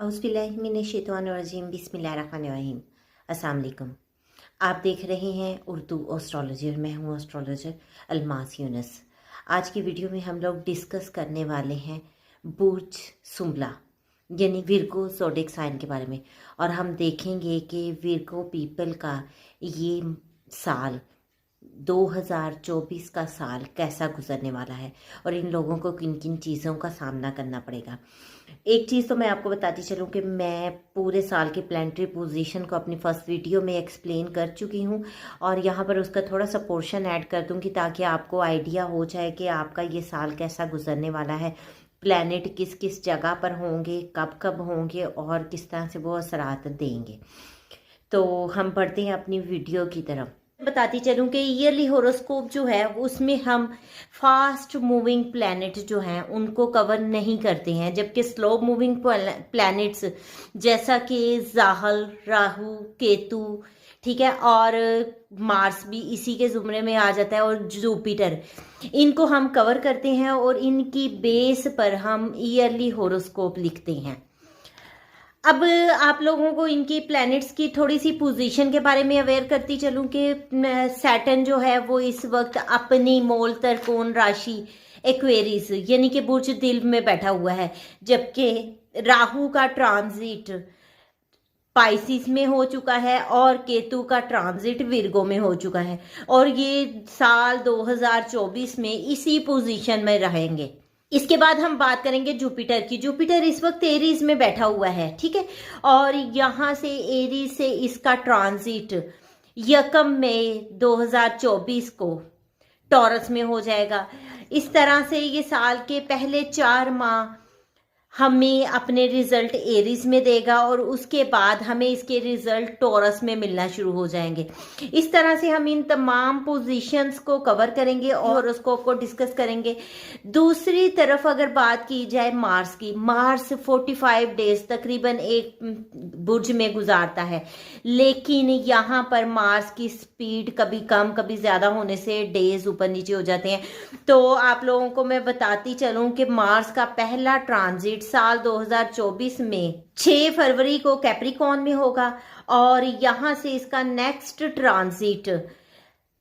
औज़ुबिल्लाहिमिनश्शैतानिर्रजीम बिस्मिल्लाहिर्रहमानिर्रहीम। अस्सलाम वालेकुम। आप देख रहे हैं उर्दू एस्ट्रोलॉजी और मैं हूँ एस्ट्रोलॉजर अलमास यूनुस। आज की वीडियो में हम लोग डिस्कस करने वाले हैं बुर्ज सुंबला यानी विर्गो ज़ोडिएक साइन के बारे में, और हम देखेंगे कि विर्गो पीपल का ये साल 2024 का साल कैसा गुजरने वाला है और इन लोगों को किन किन चीज़ों का सामना करना पड़ेगा। एक चीज़ तो मैं आपको बताती चलूँ कि मैं पूरे साल की प्लानिटरी पोजीशन को अपनी फर्स्ट वीडियो में एक्सप्लेन कर चुकी हूँ और यहाँ पर उसका थोड़ा सा पोर्शन ऐड कर दूँगी ताकि आपको आइडिया हो जाए कि आपका ये साल कैसा गुजरने वाला है, प्लैनेट किस किस जगह पर होंगे, कब कब होंगे और किस तरह से वो असरात देंगे। तो हम बढ़ते हैं अपनी वीडियो की तरफ। बताती चलूँ कि ईयरली होरोस्कोप जो है उसमें हम फास्ट मूविंग प्लैनेट जो हैं उनको कवर नहीं करते हैं, जबकि स्लो मूविंग प्लैनेट्स जैसा कि ज़ाहल, राहु, केतु, ठीक है, और मार्स भी इसी के ज़ुमरे में आ जाता है, और जुपिटर, इनको हम कवर करते हैं और इनकी बेस पर हम ईयरली होरोस्कोप लिखते हैं। अब आप लोगों को इनकी प्लैनेट्स की थोड़ी सी पोजीशन के बारे में अवेयर करती चलूं कि सैटर्न जो है वो इस वक्त अपनी मूल त्रिकोण राशि एक्वेरियस यानी कि बुर्ज दिल में बैठा हुआ है, जबकि राहु का ट्रांजिट पाइसिस में हो चुका है और केतु का ट्रांजिट विर्गो में हो चुका है, और ये साल 2024 में इसी पोजीशन में रहेंगे। इसके बाद हम बात करेंगे जुपिटर की। जुपिटर इस वक्त एरीज में बैठा हुआ है, ठीक है, और यहाँ से एरीज से इसका ट्रांजिट 1 मई 2024 को टॉरस में हो जाएगा। इस तरह से ये साल के पहले 4 माह हमें अपने रिजल्ट एरीज में देगा और उसके बाद हमें इसके रिजल्ट टॉरस में मिलना शुरू हो जाएंगे। इस तरह से हम इन तमाम पोजीशंस को कवर करेंगे और होरोस्कोप को डिस्कस करेंगे। दूसरी तरफ अगर बात की जाए मार्स की, मार्स 45 डेज तकरीबन एक बुर्ज में गुजारता है, लेकिन यहाँ पर मार्स की स्पीड कभी कम कभी ज़्यादा होने से डेज ऊपर नीचे हो जाते हैं। तो आप लोगों को मैं बताती चलूँ कि मार्स का पहला ट्रांजिट साल 2024 में 6 फरवरी को कैप्रिकॉर्न में होगा, और यहां से इसका नेक्स्ट ट्रांजिट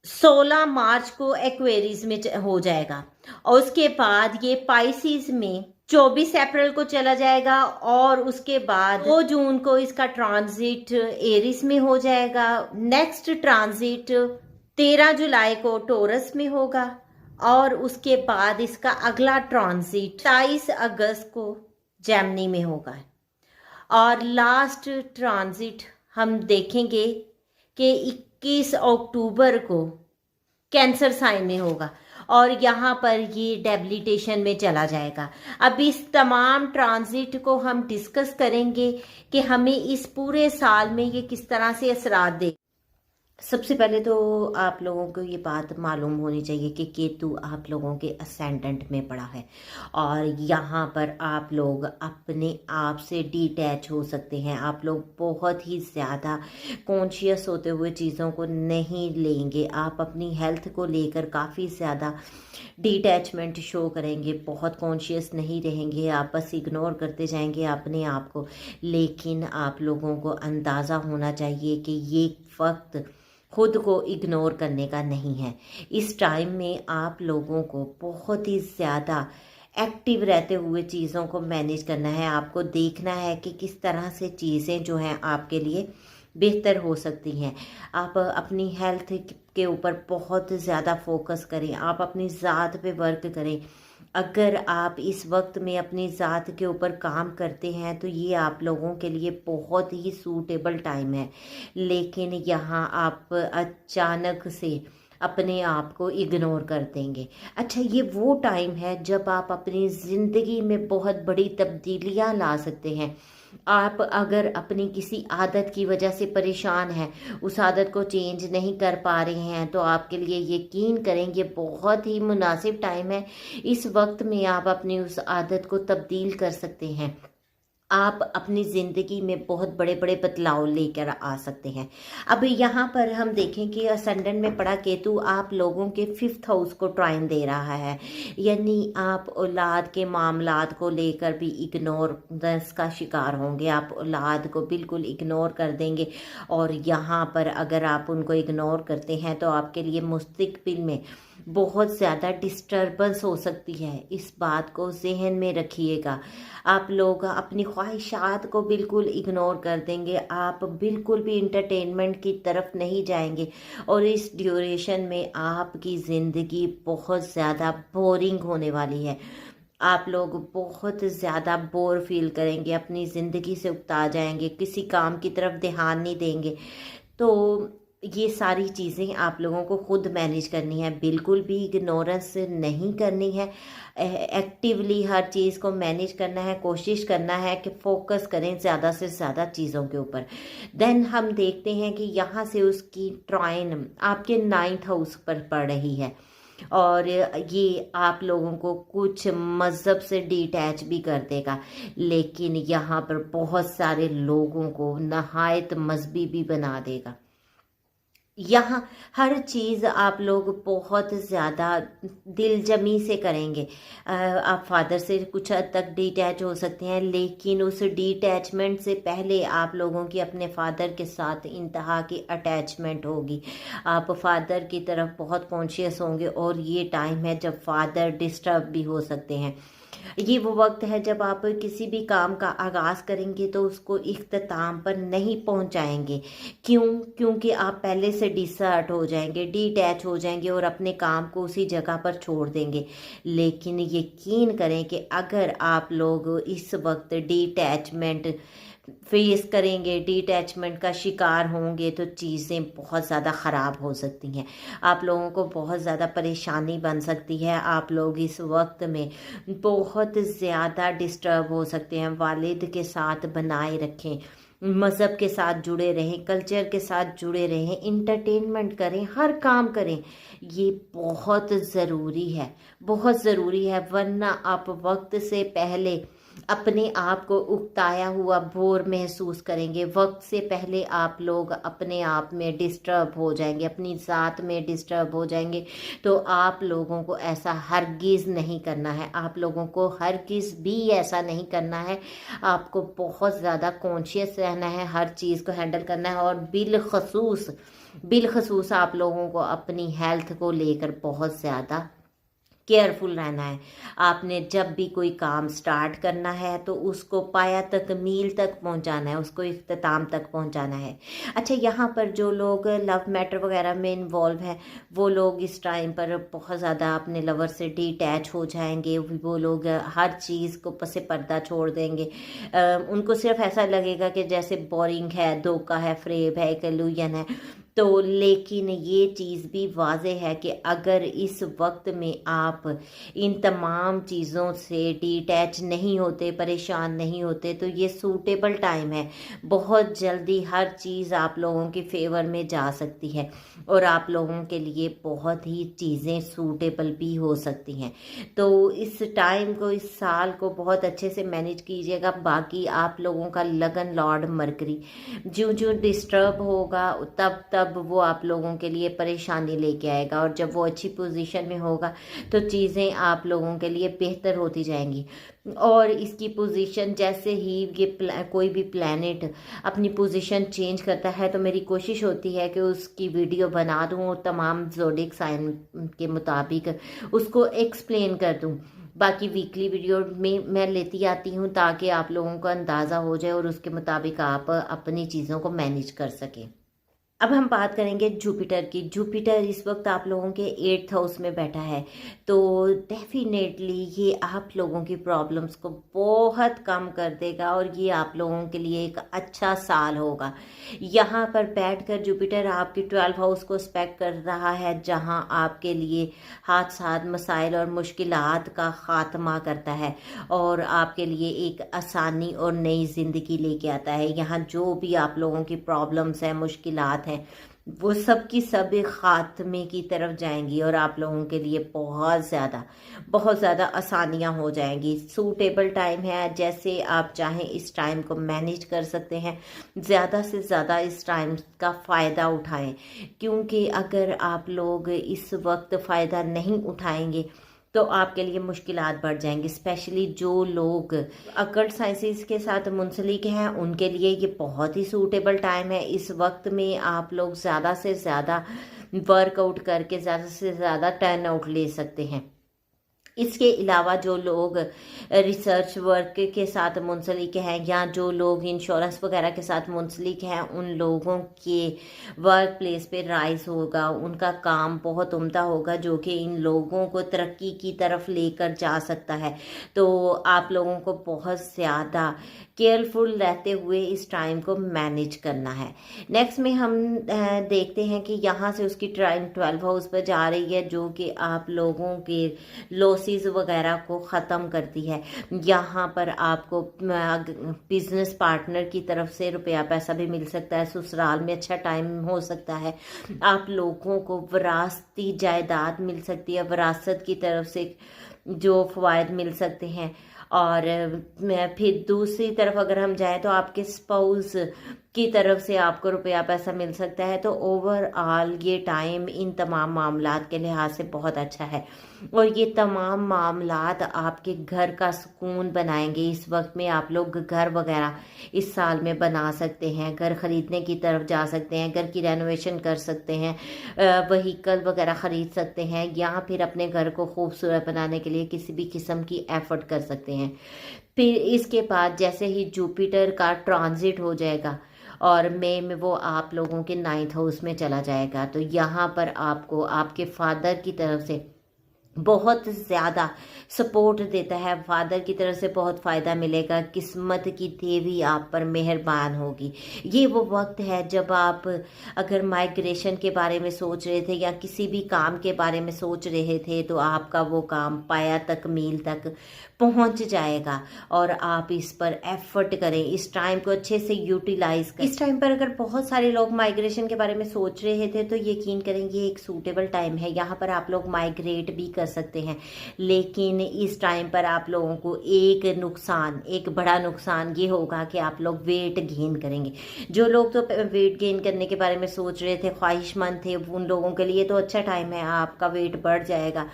16 मार्च को एक्वेरियस में हो जाएगा, और उसके बाद ये पाइसिस में 24 अप्रैल को चला जाएगा, और उसके बाद 2 जून को इसका ट्रांजिट एरिस में हो जाएगा। नेक्स्ट ट्रांजिट 13 जुलाई को टोरस में होगा, और उसके बाद इसका अगला ट्रांजिट 27 अगस्त को जेमिनी में होगा, और लास्ट ट्रांजिट हम देखेंगे कि 21 अक्टूबर को कैंसर साइन में होगा, और यहाँ पर ये डेबिलिटेशन में चला जाएगा। अब इस तमाम ट्रांजिट को हम डिस्कस करेंगे कि हमें इस पूरे साल में ये किस तरह से असरात दे। सबसे पहले तो आप लोगों को ये बात मालूम होनी चाहिए कि केतु आप लोगों के असेंडेंट में पड़ा है, और यहाँ पर आप लोग अपने आप से डिटैच हो सकते हैं। आप लोग बहुत ही ज़्यादा कॉन्शियस होते हुए चीज़ों को नहीं लेंगे। आप अपनी हेल्थ को लेकर काफ़ी ज़्यादा डिटैचमेंट शो करेंगे, बहुत कॉन्शियस नहीं रहेंगे, आप बस इग्नोर करते जाएंगे अपने आप को। लेकिन आप लोगों को अंदाज़ा होना चाहिए कि ये वक्त खुद को इग्नोर करने का नहीं है। इस टाइम में आप लोगों को बहुत ही ज़्यादा एक्टिव रहते हुए चीज़ों को मैनेज करना है। आपको देखना है कि किस तरह से चीज़ें जो हैं आपके लिए बेहतर हो सकती हैं। आप अपनी हेल्थ के ऊपर बहुत ज़्यादा फोकस करें, आप अपनी ज़ात पे वर्क करें। अगर आप इस वक्त में अपनी ज़ात के ऊपर काम करते हैं तो ये आप लोगों के लिए बहुत ही सूटेबल टाइम है, लेकिन यहाँ आप अचानक से अपने आप को इग्नोर कर देंगे। अच्छा, ये वो टाइम है जब आप अपनी ज़िंदगी में बहुत बड़ी तब्दीलियाँ ला सकते हैं। आप अगर अपनी किसी आदत की वजह से परेशान हैं, उस आदत को चेंज नहीं कर पा रहे हैं, तो आपके लिए यकीन करेंगे बहुत ही मुनासिब टाइम है। इस वक्त में आप अपनी उस आदत को तब्दील कर सकते हैं। आप अपनी ज़िंदगी में बहुत बड़े बड़े बदलाव लेकर आ सकते हैं। अब यहाँ पर हम देखें कि असंडन में पड़ा केतु आप लोगों के 5th हाउस को ट्राइन दे रहा है, यानी आप औलाद के मामलात को लेकर भी इग्नोरेंस का शिकार होंगे। आप औलाद को बिल्कुल इग्नोर कर देंगे, और यहाँ पर अगर आप उनको इग्नोर करते हैं तो आपके लिए मुस्तकबिल में बहुत ज़्यादा डिस्टर्बेंस हो सकती है। इस बात को जहन में रखिएगा। आप लोग अपनी ख्वाहिशात को बिल्कुल इग्नोर कर देंगे, आप बिल्कुल भी इंटरटेनमेंट की तरफ नहीं जाएंगे, और इस ड्यूरेशन में आपकी ज़िंदगी बहुत ज़्यादा बोरिंग होने वाली है। आप लोग बहुत ज़्यादा बोर फील करेंगे, अपनी ज़िंदगी से उकता जाएंगे, किसी काम की तरफ ध्यान नहीं देंगे। तो ये सारी चीज़ें आप लोगों को खुद मैनेज करनी है, बिल्कुल भी इग्नोरेंस नहीं करनी है। एक्टिवली हर चीज़ को मैनेज करना है, कोशिश करना है कि फोकस करें ज़्यादा से ज़्यादा चीज़ों के ऊपर। देन हम देखते हैं कि यहाँ से उसकी ट्राइन आपके 9th हाउस पर पड़ रही है, और ये आप लोगों को कुछ मज़हब से डिटैच भी कर देगा, लेकिन यहाँ पर बहुत सारे लोगों को नहायत मजहबी भी बना देगा। यहाँ हर चीज़ आप लोग बहुत ज़्यादा दिलजमी से करेंगे। आप फादर से कुछ हद तक डिटैच हो सकते हैं, लेकिन उस डिटैचमेंट से पहले आप लोगों की अपने फादर के साथ इंतहा की अटैचमेंट होगी। आप फादर की तरफ बहुत कॉन्शियस होंगे, और ये टाइम है जब फादर डिस्टर्ब भी हो सकते हैं। ये वो वक्त है जब आप किसी भी काम का आगाज़ करेंगे तो उसको इख्तिताम पर नहीं पहुंचाएंगे। क्योंकि आप पहले से डिसर्ट हो जाएंगे, डिटैच हो जाएंगे, और अपने काम को उसी जगह पर छोड़ देंगे। लेकिन यकीन करें कि अगर आप लोग इस वक्त डिटैचमेंट फेस करेंगे, डिटैचमेंट का शिकार होंगे, तो चीज़ें बहुत ज़्यादा ख़राब हो सकती हैं। आप लोगों को बहुत ज़्यादा परेशानी बन सकती है। आप लोग इस वक्त में बहुत ज़्यादा डिस्टर्ब हो सकते हैं। वालिद के साथ बनाए रखें, मज़हब के साथ जुड़े रहें, कल्चर के साथ जुड़े रहें, इंटरटेनमेंट करें, हर काम करें। ये बहुत ज़रूरी है, बहुत ज़रूरी है, वरना आप वक्त से पहले अपने आप को उकताया हुआ बोर महसूस करेंगे। वक्त से पहले आप लोग अपने आप में डिस्टर्ब हो जाएंगे, अपनी ज़ात में डिस्टर्ब हो जाएंगे। तो आप लोगों को ऐसा हरगिज़ नहीं करना है, आप लोगों को हरगिज़ भी ऐसा नहीं करना है। आपको बहुत ज़्यादा कॉन्शियस रहना है, हर चीज़ को हैंडल करना है, और बिलखसूस आप लोगों को अपनी हेल्थ को लेकर बहुत ज़्यादा केयरफुल रहना है। आपने जब भी कोई काम स्टार्ट करना है तो उसको पाया तक, मील तक पहुंचाना है, उसको इख्तिताम तक पहुंचाना है। अच्छा, यहाँ पर जो लोग लव मैटर वगैरह में इन्वॉल्व हैं, वो लोग इस टाइम पर बहुत ज़्यादा अपने लवर से डिटैच हो जाएंगे। वो लोग हर चीज़ को पसे पर्दा छोड़ देंगे। उनको सिर्फ ऐसा लगेगा कि जैसे बोरिंग है, धोखा है, फ्रेब है, एक इल्यूजन है। तो लेकिन ये चीज़ भी वाज़ेह है कि अगर इस वक्त में आप इन तमाम चीज़ों से डिटैच नहीं होते, परेशान नहीं होते, तो ये सूटेबल टाइम है। बहुत जल्दी हर चीज़ आप लोगों के फेवर में जा सकती है, और आप लोगों के लिए बहुत ही चीज़ें सूटेबल भी हो सकती हैं। तो इस टाइम को, इस साल को बहुत अच्छे से मैनेज कीजिएगा। बाकी आप लोगों का लगन लॉर्ड मरकरी ज्यों ज्यों डिस्टर्ब होगा, तब वो आप लोगों के लिए परेशानी लेके आएगा, और जब वो अच्छी पोजीशन में होगा तो चीज़ें आप लोगों के लिए बेहतर होती जाएंगी। और इसकी पोजीशन जैसे ही ये कोई भी प्लैनेट अपनी पोजीशन चेंज करता है, तो मेरी कोशिश होती है कि उसकी वीडियो बना दूँ और तमाम ज़ोडिक साइन के मुताबिक उसको एक्सप्लेन कर दूँ। बाकी वीकली वीडियो में मैं लेती आती हूँ ताकि आप लोगों को अंदाज़ा हो जाए और उसके मुताबिक आप अपनी चीज़ों को मैनेज कर सकें। अब हम बात करेंगे जुपिटर की। जुपिटर इस वक्त आप लोगों के 8th हाउस में बैठा है, तो डेफिनेटली ये आप लोगों की प्रॉब्लम्स को बहुत कम कर देगा, और ये आप लोगों के लिए एक अच्छा साल होगा। यहाँ पर बैठकर जुपिटर आपकी 12th हाउस को स्पेक्ट कर रहा है, जहाँ आपके लिए हादसात, मसाइल और मुश्किलात का ख़ात्मा करता है, और आपके लिए एक आसानी और नई ज़िंदगी लेके आता है। यहाँ जो भी आप लोगों की प्रॉब्लम्स हैं, मुश्किलात हैं, हैं वो सब की सब खात्मे की तरफ जाएंगी और आप लोगों के लिए बहुत ज़्यादा आसानियां हो जाएंगी। सूटेबल टाइम है, जैसे आप चाहें इस टाइम को मैनेज कर सकते हैं। ज़्यादा से ज़्यादा इस टाइम का फ़ायदा उठाएं, क्योंकि अगर आप लोग इस वक्त फ़ायदा नहीं उठाएंगे तो आपके लिए मुश्किलात बढ़ जाएंगी। स्पेशली जो लोग अकल्ट साइंसेस के साथ मुंसलिक हैं उनके लिए ये बहुत ही सूटेबल टाइम है। इस वक्त में आप लोग ज़्यादा से ज़्यादा वर्कआउट करके ज़्यादा से ज़्यादा टर्न आउट ले सकते हैं। इसके अलावा जो लोग रिसर्च वर्क के साथ मुंसलिक हैं या जो लोग इंश्योरेंस वगैरह के साथ मुंसलिक हैं, उन लोगों के वर्क प्लेस पे राइज होगा, उनका काम बहुत उम्दा होगा जो कि इन लोगों को तरक्की की तरफ लेकर जा सकता है। तो आप लोगों को बहुत ज़्यादा केयरफुल रहते हुए इस टाइम को मैनेज करना है। नेक्स्ट में हम देखते हैं कि यहाँ से उसकी ट्राइन 12 हाउस पर जा रही है, जो कि आप लोगों के लॉसेस वगैरह को ख़त्म करती है। यहाँ पर आपको बिजनेस पार्टनर की तरफ से रुपया पैसा भी मिल सकता है। ससुराल में अच्छा टाइम हो सकता है। आप लोगों को विरासती जायदाद मिल सकती है, विरासत की तरफ से जो फ़वायद मिल सकते हैं। और फिर दूसरी तरफ अगर हम जाएं तो आपके स्पाउस की तरफ से आपको रुपया पैसा मिल सकता है। तो ओवरऑल ये टाइम इन तमाम मामलात के लिहाज से बहुत अच्छा है और ये तमाम मामलात आपके घर का सुकून बनाएंगे। इस वक्त में आप लोग घर वगैरह इस साल में बना सकते हैं, घर ख़रीदने की तरफ जा सकते हैं, घर की रेनोवेशन कर सकते हैं, व्हीकल वगैरह ख़रीद सकते हैं या फिर अपने घर को खूबसूरत बनाने के लिए किसी भी किस्म की एफर्ट कर सकते हैं। फिर इसके बाद जैसे ही जुपिटर का ट्रांजिट हो जाएगा और मई में वो आप लोगों के 9th हाउस में चला जाएगा, तो यहाँ पर आपको आपके फादर की तरफ से बहुत ज़्यादा सपोर्ट देता है। फादर की तरफ से बहुत फ़ायदा मिलेगा। किस्मत की देवी आप पर मेहरबान होगी। ये वो वक्त है जब आप अगर माइग्रेशन के बारे में सोच रहे थे या किसी भी काम के बारे में सोच रहे थे तो आपका वो काम पाया तकमील तक पहुंच जाएगा और आप इस पर एफर्ट करें। इस टाइम को अच्छे से यूटिलाइज करें। इस टाइम पर अगर बहुत सारे लोग माइग्रेशन के बारे में सोच रहे थे तो यकीन करें ये एक सूटेबल टाइम है। यहाँ पर आप लोग माइग्रेट भी कर सकते हैं, लेकिन इस टाइम पर आप लोगों को एक बड़ा नुकसान ये होगा कि आप लोग वेट गेन करेंगे। जो लोग तो वेट गेन करने के बारे में सोच रहे थे, ख्वाहिशमंद थे, उन लोगों के लिए तो अच्छा टाइम है। आपका वेट बढ़ जाएगा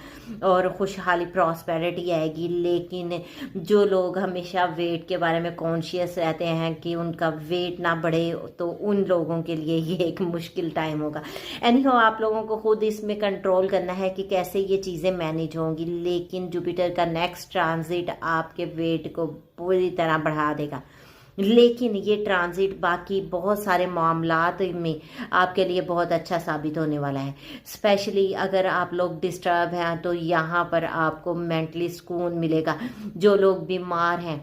और खुशहाली प्रॉस्पेरिटी आएगी। लेकिन जो लोग हमेशा वेट के बारे में कॉन्शियस रहते हैं कि उनका वेट ना बढ़े, तो उन लोगों के लिए ये एक मुश्किल टाइम होगा। एनीहाउ आप लोगों को खुद इसमें कंट्रोल करना है कि कैसे ये चीज़ें मैनेज होंगी। लेकिन जुपिटर का नेक्स्ट ट्रांजिट आपके वेट को पूरी तरह बढ़ा देगा। लेकिन ये ट्रांजिट बाकी बहुत सारे मामलात में आपके लिए बहुत अच्छा साबित होने वाला है। स्पेशली अगर आप लोग डिस्टर्ब हैं तो यहाँ पर आपको मेंटली सुकून मिलेगा। जो लोग बीमार हैं,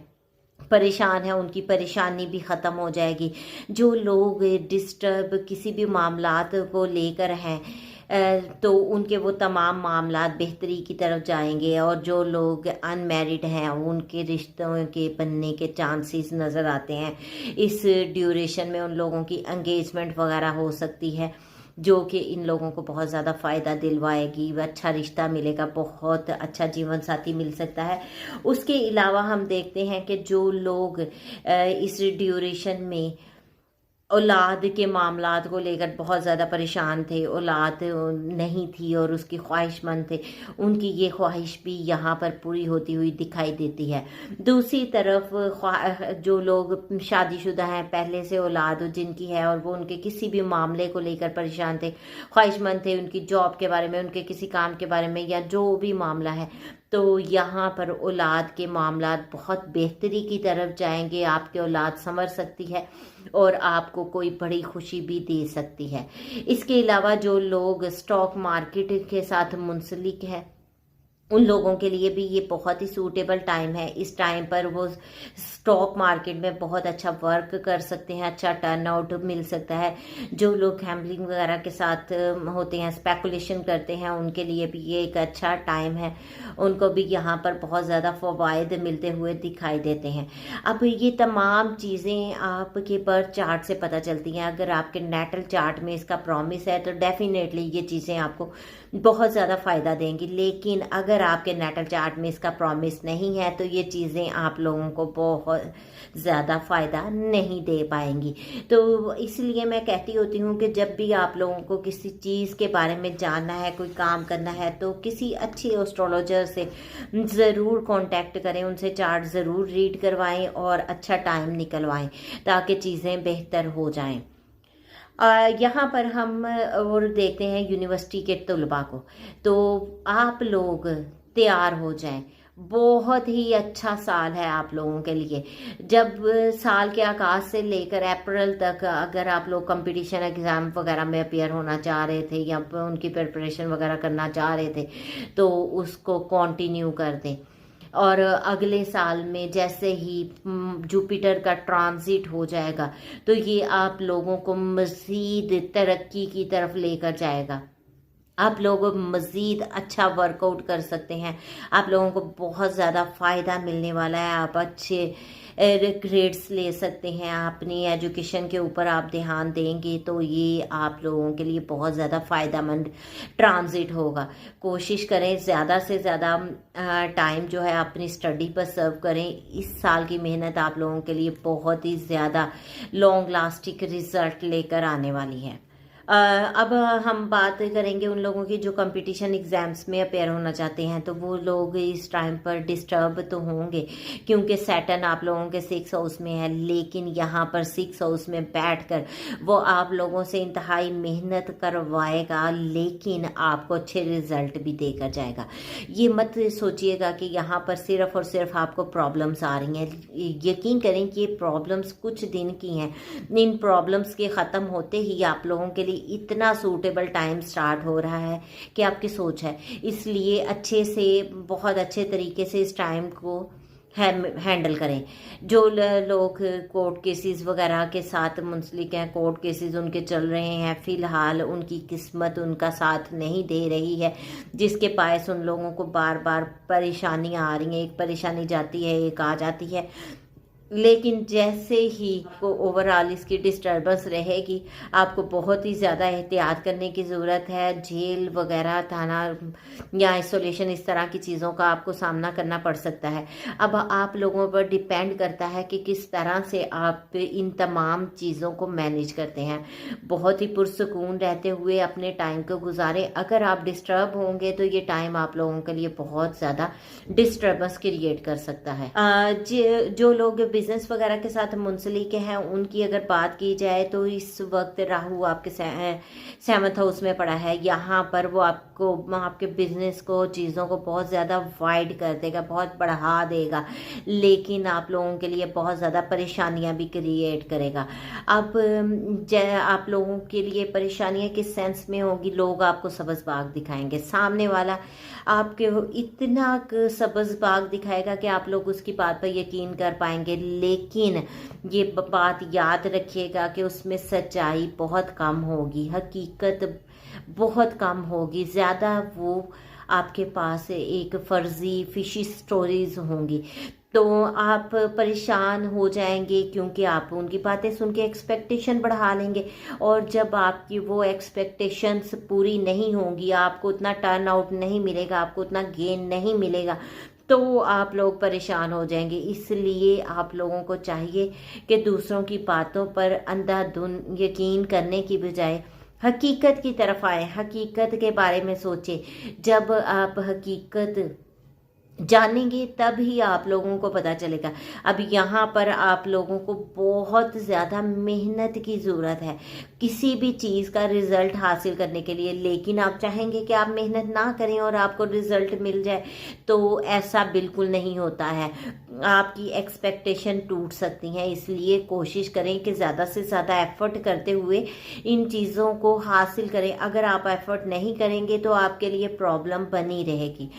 परेशान है, उनकी परेशानी भी ख़त्म हो जाएगी। जो लोग डिस्टर्ब किसी भी मामलात को लेकर हैं तो उनके वो तमाम मामलात बेहतरी की तरफ जाएंगे। और जो लोग अनमैरिड हैं उनके रिश्तों के बनने के चांसेस नज़र आते हैं। इस ड्यूरेशन में उन लोगों की एंगेजमेंट वगैरह हो सकती है, जो कि इन लोगों को बहुत ज़्यादा फ़ायदा दिलवाएगी। अच्छा रिश्ता मिलेगा, बहुत अच्छा जीवन साथी मिल सकता है। उसके अलावा हम देखते हैं कि जो लोग इस ड्यूरेशन में औलाद के मामलात को लेकर बहुत ज़्यादा परेशान थे, औलाद नहीं थी और उसकी ख्वाहिशमंद थे, उनकी ये ख्वाहिश भी यहाँ पर पूरी होती हुई दिखाई देती है। दूसरी तरफ जो लोग शादीशुदा हैं, पहले से औलाद जिनकी है और वो उनके किसी भी मामले को लेकर परेशान थे, ख्वाहिशमंद थे, उनकी जॉब के बारे में, उनके किसी काम के बारे में या जो भी मामला है, तो यहाँ पर औलाद के मामलात बहुत बेहतरी की तरफ जाएंगे। आपकी औलाद संवर सकती है और आपको कोई बड़ी खुशी भी दे सकती है। इसके अलावा जो लोग स्टॉक मार्केट के साथ मुंसलिक है उन लोगों के लिए भी ये बहुत ही सूटेबल टाइम है। इस टाइम पर वो स्टॉक मार्केट में बहुत अच्छा वर्क कर सकते हैं, अच्छा टर्नआउट मिल सकता है। जो लोग गैम्बलिंग वगैरह के साथ होते हैं, स्पेकुलेशन करते हैं, उनके लिए भी ये एक अच्छा टाइम है। उनको भी यहाँ पर बहुत ज़्यादा फ़वाइद मिलते हुए दिखाई देते हैं। अब ये तमाम चीज़ें आपके बर्थ चार्ट से पता चलती हैं। अगर आपके नेटल चार्ट में इसका प्रॉमिस है तो डेफिनेटली ये चीज़ें आपको बहुत ज़्यादा फ़ायदा देंगी। लेकिन अगर आपके नेटल चार्ट में इसका प्रॉमिस नहीं है तो ये चीज़ें आप लोगों को बहुत ज़्यादा फ़ायदा नहीं दे पाएंगी। तो इसलिए मैं कहती होती हूँ कि जब भी आप लोगों को किसी चीज़ के बारे में जानना है, कोई काम करना है, तो किसी अच्छे एस्ट्रोलॉजर से ज़रूर कांटेक्ट करें, उनसे चार्ट ज़रूर रीड करवाएं और अच्छा टाइम निकलवाएं ताकि चीज़ें बेहतर हो जाएं। यहाँ पर हम और देखते हैं यूनिवर्सिटी के तलबा को। तो आप लोग तैयार हो जाएं, बहुत ही अच्छा साल है आप लोगों के लिए। जब साल के आगाज से लेकर अप्रैल तक अगर आप लोग कंपटीशन एग्ज़ाम वगैरह में अपियर होना चाह रहे थे या उनकी प्रिपरेशन वगैरह करना चाह रहे थे तो उसको कंटिन्यू कर दें। और अगले साल में जैसे ही जुपिटर का ट्रांजिट हो जाएगा तो ये आप लोगों को मज़ीद तरक्की की तरफ लेकर जाएगा। आप लोग मज़ीद अच्छा वर्कआउट कर सकते हैं, आप लोगों को बहुत ज़्यादा फ़ायदा मिलने वाला है। आप अच्छे ग्रेड्स ले सकते हैं, अपनी एजुकेशन के ऊपर आप ध्यान देंगे तो ये आप लोगों के लिए बहुत ज़्यादा फ़ायदेमंद ट्रांजिट होगा। कोशिश करें ज़्यादा से ज़्यादा टाइम जो है अपनी स्टडी पर सर्व करें। इस साल की मेहनत आप लोगों के लिए बहुत ही ज़्यादा लॉन्ग लास्टिंग रिजल्ट लेकर आने वाली है। अब हम बात करेंगे उन लोगों की जो कंपटीशन एग्ज़ाम्स में अपेयर होना चाहते हैं। तो वो लोग इस टाइम पर डिस्टर्ब तो होंगे क्योंकि सैटर्न आप लोगों के 6 हाउस में है, लेकिन यहाँ पर 6 हाउस में बैठकर वो आप लोगों से इंतहाई मेहनत करवाएगा, लेकिन आपको अच्छे रिजल्ट भी देकर जाएगा। ये मत सोचिएगा कि यहाँ पर सिर्फ और सिर्फ आपको प्रॉब्लम्स आ रही हैं। यकीन करें कि ये प्रॉब्लम्स कुछ दिन की हैं। इन प्रॉब्लम्स के ख़त्म होते ही आप लोगों के लिए इतना सूटेबल टाइम स्टार्ट हो रहा है कि आपकी सोच है। इसलिए अच्छे से, बहुत अच्छे तरीके से इस टाइम को हैंडल करें। जो लोग कोर्ट केसेस वगैरह के साथ मुंसलिक हैं, कोर्ट केसेस उनके चल रहे हैं, फ़िलहाल उनकी किस्मत उनका साथ नहीं दे रही है, जिसके पास उन लोगों को बार बार परेशानियां आ रही हैं। एक परेशानी जाती है, एक आ जाती है, लेकिन जैसे ही को ओवरऑल इसकी डिस्टर्बेंस रहेगी आपको बहुत ही ज़्यादा एहतियात करने की ज़रूरत है। जेल वगैरह, थाना या आइसोलेशन, इस तरह की चीज़ों का आपको सामना करना पड़ सकता है। अब आप लोगों पर डिपेंड करता है कि किस तरह से आप इन तमाम चीज़ों को मैनेज करते हैं। बहुत ही पुरसुकून रहते हुए अपने टाइम को गुजारें। अगर आप डिस्टर्ब होंगे तो ये टाइम आप लोगों के लिए बहुत ज़्यादा डिस्टर्बेंस क्रिएट कर सकता है। जो लोग बिजनेस वगैरह के साथ मुंसलिक हैं उनकी अगर बात की जाए तो इस वक्त राहु आपके 7th हाउस में पड़ा है। यहाँ पर वो आपको, आपके बिजनेस को, चीज़ों को बहुत ज़्यादा वाइड कर देगा, बहुत बढ़ा देगा, लेकिन आप लोगों के लिए बहुत ज़्यादा परेशानियां भी क्रिएट करेगा। अब आप लोगों के लिए परेशानियां किस सेंस में होगी? लोग आपको सब्ज़ बाग दिखाएंगे, सामने वाला आपके इतना सब्ज़ बाग दिखाएगा कि आप लोग उसकी बात पर यकीन कर पाएंगे, लेकिन ये बात याद रखिएगा कि उसमें सच्चाई बहुत कम होगी, हकीकत बहुत कम होगी। ज़्यादा वो आपके पास एक फर्जी फिशी स्टोरीज होंगी, तो आप परेशान हो जाएंगे क्योंकि आप उनकी बातें सुन के एक्सपेक्टेशन बढ़ा लेंगे, और जब आपकी वो एक्सपेक्टेशंस पूरी नहीं होंगी, आपको उतना टर्न आउट नहीं मिलेगा, आपको उतना गेन नहीं मिलेगा, तो आप लोग परेशान हो जाएंगे। इसलिए आप लोगों को चाहिए कि दूसरों की बातों पर अंधाधुंध यकीन करने की बजाय हकीकत की तरफ आए, हकीकत के बारे में सोचें। जब आप हकीकत जानेंगे तब ही आप लोगों को पता चलेगा। अब यहाँ पर आप लोगों को बहुत ज़्यादा मेहनत की ज़रूरत है किसी भी चीज़ का रिज़ल्ट हासिल करने के लिए, लेकिन आप चाहेंगे कि आप मेहनत ना करें और आपको रिज़ल्ट मिल जाए, तो ऐसा बिल्कुल नहीं होता है। आपकी एक्सपेक्टेशन टूट सकती हैं। इसलिए कोशिश करें कि ज़्यादा से ज़्यादा एफर्ट करते हुए इन चीज़ों को हासिल करें। अगर आप एफर्ट नहीं करेंगे तो आपके लिए प्रॉब्लम बनी रहेगी।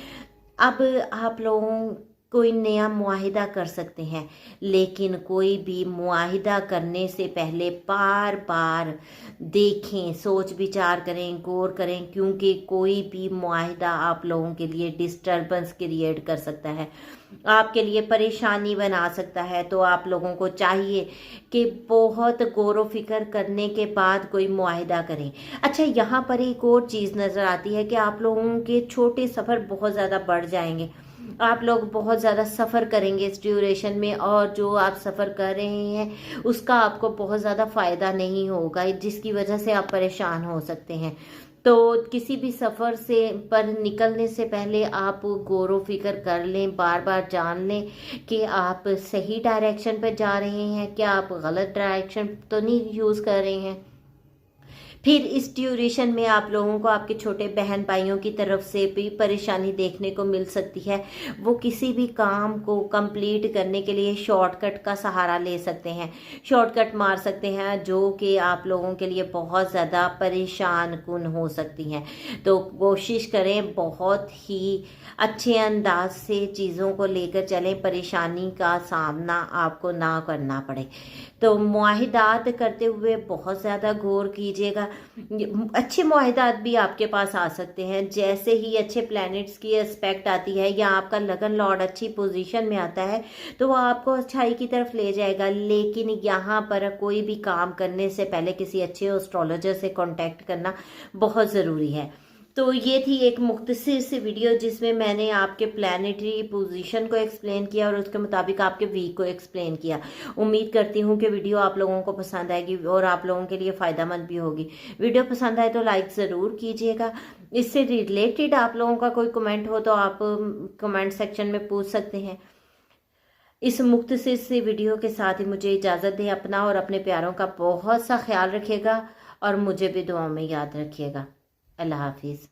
अब आप लोगों कोई नया मुआहिदा कर सकते हैं, लेकिन कोई भी मुआहिदा करने से पहले बार बार देखें, सोच विचार करें, गौर करें, क्योंकि कोई भी मुआहिदा आप लोगों के लिए डिस्टर्बेंस क्रिएट कर सकता है, आपके लिए परेशानी बना सकता है। तो आप लोगों को चाहिए कि बहुत गौर व फिक्र करने के बाद कोई मुआहिदा करें। अच्छा, यहाँ पर एक और चीज़ नज़र आती है कि आप लोगों के छोटे सफ़र बहुत ज़्यादा बढ़ जाएंगे, आप लोग बहुत ज़्यादा सफ़र करेंगे इस ड्यूरेशन में, और जो आप सफ़र कर रहे हैं उसका आपको बहुत ज़्यादा फ़ायदा नहीं होगा, जिसकी वजह से आप परेशान हो सकते हैं। तो किसी भी सफ़र से पर निकलने से पहले आप गौर व फिक्र कर लें, बार बार जान लें कि आप सही डायरेक्शन पर जा रहे हैं, क्या आप गलत डायरेक्शन तो नहीं यूज़ कर रहे हैं। फिर इस ड्यूरेशन में आप लोगों को आपके छोटे बहन भाइयों की तरफ से भी परेशानी देखने को मिल सकती है। वो किसी भी काम को कंप्लीट करने के लिए शॉर्टकट का सहारा ले सकते हैं, शॉर्टकट मार सकते हैं, जो कि आप लोगों के लिए बहुत ज़्यादा परेशान कुन हो सकती हैं। तो कोशिश करें बहुत ही अच्छे अंदाज से चीज़ों को लेकर चलें, परेशानी का सामना आपको ना करना पड़े। तो मुआहिदात करते हुए बहुत ज़्यादा गौर कीजिएगा। अच्छे मुआहिदात भी आपके पास आ सकते हैं, जैसे ही अच्छे प्लैनेट्स की एस्पेक्ट आती है या आपका लगन लॉर्ड अच्छी पोजीशन में आता है तो वो आपको अच्छाई की तरफ ले जाएगा। लेकिन यहाँ पर कोई भी काम करने से पहले किसी अच्छे एस्ट्रोलॉजर से कांटेक्ट करना बहुत ज़रूरी है। तो ये थी एक मुख्तसर सी वीडियो जिसमें मैंने आपके प्लानिटरी पोजीशन को एक्सप्लेन किया और उसके मुताबिक आपके वीक को एक्सप्लेन किया। उम्मीद करती हूँ कि वीडियो आप लोगों को पसंद आएगी और आप लोगों के लिए फ़ायदेमंद भी होगी। वीडियो पसंद आए तो लाइक ज़रूर कीजिएगा। इससे रिलेटेड आप लोगों का कोई कमेंट हो तो आप कमेंट सेक्शन में पूछ सकते हैं। इस मुख्तसर सी वीडियो के साथ ही मुझे इजाज़त दें। अपना और अपने प्यारों का बहुत सा ख्याल रखिएगा और मुझे भी दुआओं में याद रखिएगा। अल्लाह हाफिज़।